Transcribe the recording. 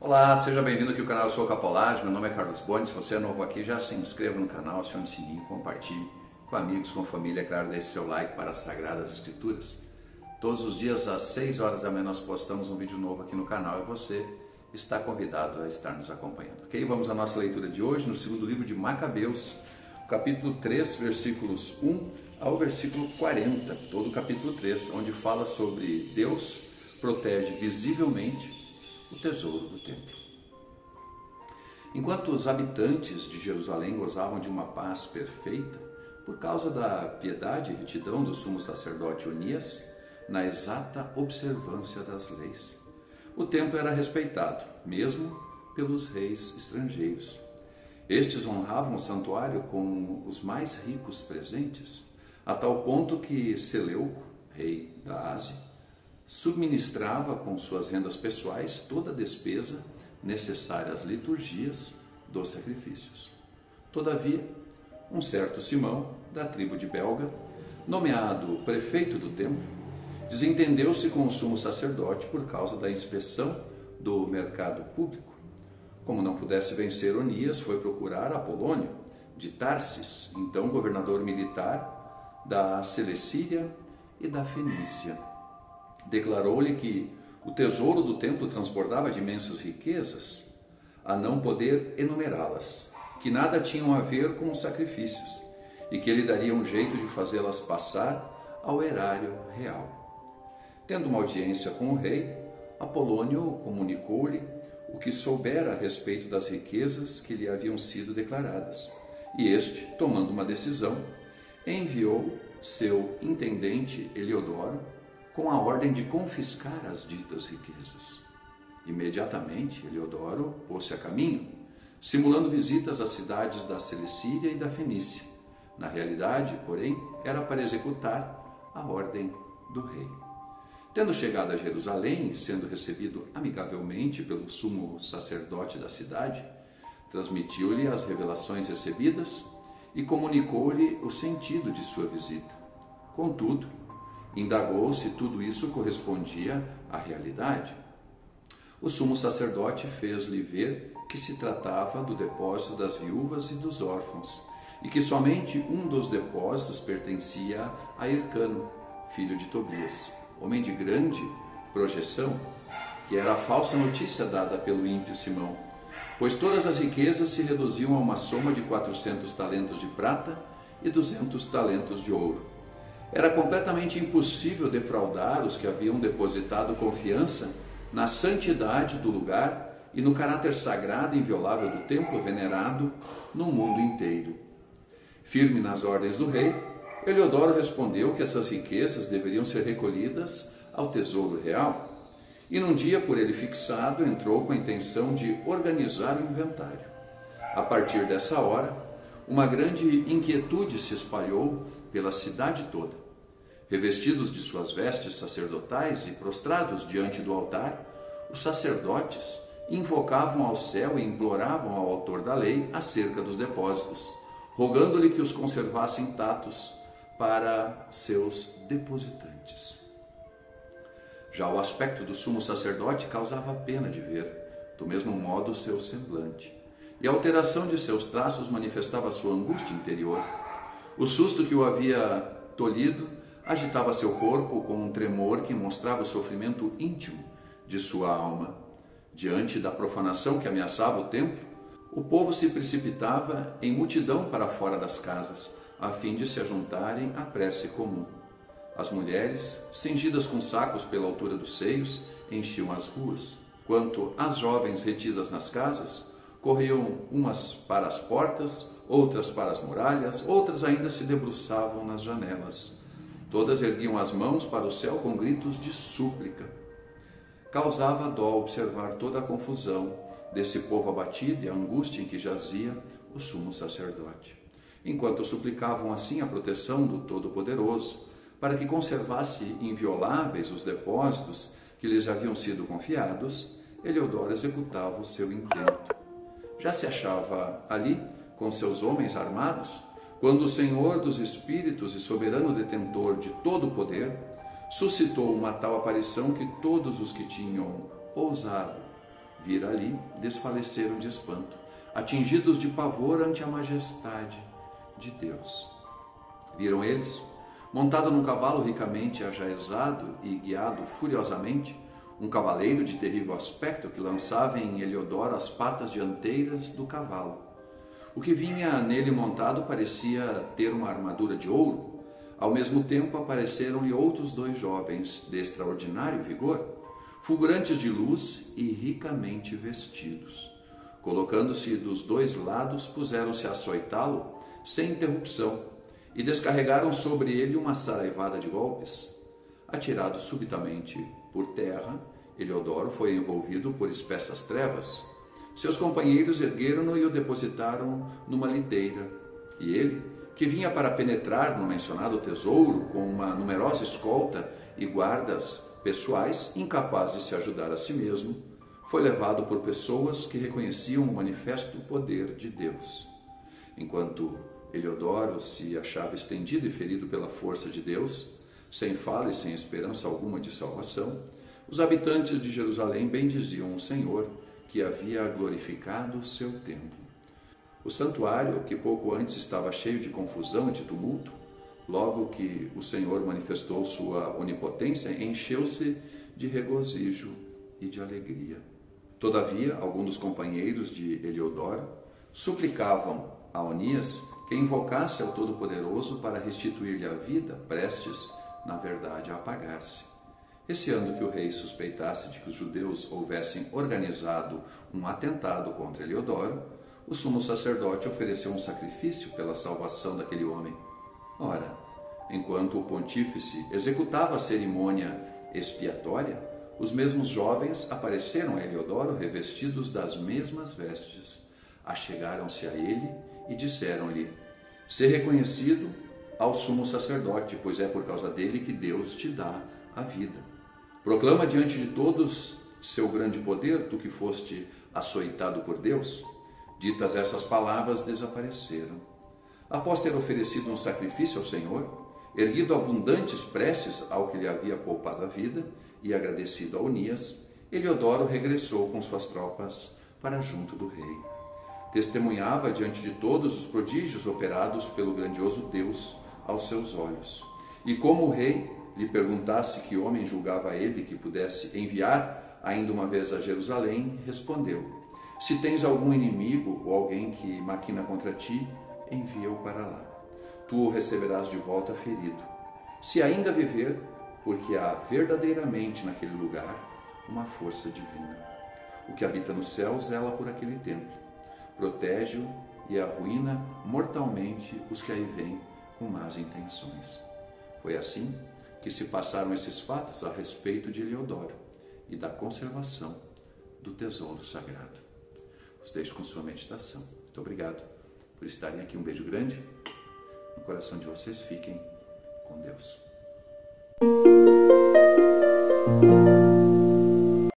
Olá, seja bem-vindo aqui ao canal, eu sou o Capolage, meu nome é Carlos Boni. Se você é novo aqui, já se inscreva no canal, acione o sininho, compartilhe com amigos, com família, é claro, deixe seu like para as Sagradas Escrituras. Todos os dias às 6 horas da manhã nós postamos um vídeo novo aqui no canal e você está convidado a estar nos acompanhando. Ok? Vamos à nossa leitura de hoje no segundo livro de Macabeus, capítulo 3, versículos 1 ao versículo 40, todo o capítulo 3, onde fala sobre Deus protege visivelmente o tesouro do templo. Enquanto os habitantes de Jerusalém gozavam de uma paz perfeita, por causa da piedade e retidão do sumo sacerdote Onias, na exata observância das leis, o templo era respeitado, mesmo pelos reis estrangeiros. Estes honravam o santuário com os mais ricos presentes, a tal ponto que Seleuco, rei da Ásia, subministrava com suas rendas pessoais toda a despesa necessária às liturgias dos sacrifícios. Todavia, um certo Simão, da tribo de Belga, nomeado prefeito do templo, desentendeu-se com o sumo sacerdote por causa da inspeção do mercado público. Como não pudesse vencer Onias, foi procurar Apolônio, de Tarsis, então governador militar da Cilicíria e da Fenícia. Declarou-lhe que o tesouro do templo transbordava de imensas riquezas, a não poder enumerá-las, que nada tinham a ver com os sacrifícios, e que ele daria um jeito de fazê-las passar ao erário real. Tendo uma audiência com o rei, Apolônio comunicou-lhe o que soubera a respeito das riquezas que lhe haviam sido declaradas, e este, tomando uma decisão, enviou seu intendente Eliodoro com a ordem de confiscar as ditas riquezas. Imediatamente, Eliodoro pôs-se a caminho, simulando visitas às cidades da Cilicíria e da Fenícia. Na realidade, porém, era para executar a ordem do rei. Tendo chegado a Jerusalém e sendo recebido amigavelmente pelo sumo sacerdote da cidade, transmitiu-lhe as revelações recebidas e comunicou-lhe o sentido de sua visita. Contudo, indagou se tudo isso correspondia à realidade. O sumo sacerdote fez-lhe ver que se tratava do depósito das viúvas e dos órfãos, e que somente um dos depósitos pertencia a Hircano, filho de Tobias, homem de grande projeção, que era a falsa notícia dada pelo ímpio Simão, pois todas as riquezas se reduziam a uma soma de 400 talentos de prata e 200 talentos de ouro. Era completamente impossível defraudar os que haviam depositado confiança na santidade do lugar e no caráter sagrado e inviolável do templo venerado no mundo inteiro. Firme nas ordens do rei, Eliodoro respondeu que essas riquezas deveriam ser recolhidas ao tesouro real, e num dia por ele fixado entrou com a intenção de organizar o inventário. A partir dessa hora, uma grande inquietude se espalhou pela cidade toda. Revestidos de suas vestes sacerdotais e prostrados diante do altar, os sacerdotes invocavam ao céu e imploravam ao autor da lei acerca dos depósitos, rogando-lhe que os conservasse intactos para seus depositantes. Já o aspecto do sumo sacerdote causava pena de ver, do mesmo modo o seu semblante, e a alteração de seus traços manifestava sua angústia interior. O susto que o havia tolhido agitava seu corpo com um tremor que mostrava o sofrimento íntimo de sua alma. Diante da profanação que ameaçava o templo, o povo se precipitava em multidão para fora das casas, a fim de se ajuntarem à prece comum. As mulheres, cingidas com sacos pela altura dos seios, enchiam as ruas. Quanto às jovens retidas nas casas, corriam umas para as portas, outras para as muralhas, outras ainda se debruçavam nas janelas. Todas erguiam as mãos para o céu com gritos de súplica. Causava dó observar toda a confusão desse povo abatido e a angústia em que jazia o sumo sacerdote. Enquanto suplicavam assim a proteção do Todo-Poderoso, para que conservasse invioláveis os depósitos que lhes haviam sido confiados, Eliodoro executava o seu intento. Já se achava ali, com seus homens armados, quando o Senhor dos Espíritos e soberano detentor de todo o poder suscitou uma tal aparição que todos os que tinham ousado vir ali, desfaleceram de espanto, atingidos de pavor ante a majestade de Deus. Viram eles, montado num cavalo ricamente ajaezado e guiado furiosamente, um cavaleiro de terrível aspecto que lançava em Eliodoro as patas dianteiras do cavalo. O que vinha nele montado parecia ter uma armadura de ouro. Ao mesmo tempo apareceram-lhe outros 2 jovens de extraordinário vigor, fulgurantes de luz e ricamente vestidos. Colocando-se dos 2 lados, puseram-se a açoitá-lo sem interrupção e descarregaram sobre ele uma saraivada de golpes. Atirado subitamente por terra, Eliodoro foi envolvido por espessas trevas. Seus companheiros ergueram-no e o depositaram numa liteira. E ele, que vinha para penetrar no mencionado tesouro com uma numerosa escolta e guardas pessoais, incapaz de se ajudar a si mesmo, foi levado por pessoas que reconheciam o manifesto poder de Deus. Enquanto Eliodoro se achava estendido e ferido pela força de Deus, sem fala e sem esperança alguma de salvação, os habitantes de Jerusalém bendiziam o Senhor, que havia glorificado o seu templo. O santuário, que pouco antes estava cheio de confusão e de tumulto, logo que o Senhor manifestou sua onipotência, encheu-se de regozijo e de alegria. Todavia, alguns dos companheiros de Eliodoro suplicavam a Onias que invocasse ao Todo-Poderoso para restituir-lhe a vida, prestes, na verdade, a apagar-se. Receando que o rei suspeitasse de que os judeus houvessem organizado um atentado contra Eliodoro, o sumo sacerdote ofereceu um sacrifício pela salvação daquele homem. Ora, enquanto o pontífice executava a cerimônia expiatória, os mesmos jovens apareceram a Eliodoro revestidos das mesmas vestes. Achegaram-se a ele e disseram-lhe: "Ser reconhecido ao sumo sacerdote, pois é por causa dele que Deus te dá a vida. Proclama diante de todos seu grande poder, tu que foste açoitado por Deus." Ditas essas palavras, desapareceram. Após ter oferecido um sacrifício ao Senhor, erguido abundantes preces ao que lhe havia poupado a vida e agradecido a Onias, Eliodoro regressou com suas tropas para junto do rei. Testemunhava diante de todos os prodígios operados pelo grandioso Deus aos seus olhos. E como o rei lhe perguntasse que homem julgava ele que pudesse enviar ainda uma vez a Jerusalém, respondeu: "Se tens algum inimigo ou alguém que maquina contra ti, envia-o para lá. Tu o receberás de volta ferido, se ainda viver, porque há verdadeiramente naquele lugar uma força divina. O que habita no céu zela por aquele templo, protege-o e arruína mortalmente os que aí vêm com más intenções." Foi assim que se passaram esses fatos a respeito de Eliodoro e da conservação do tesouro sagrado. Os deixo com sua meditação. Muito obrigado por estarem aqui. Um beijo grande no coração de vocês. Fiquem com Deus.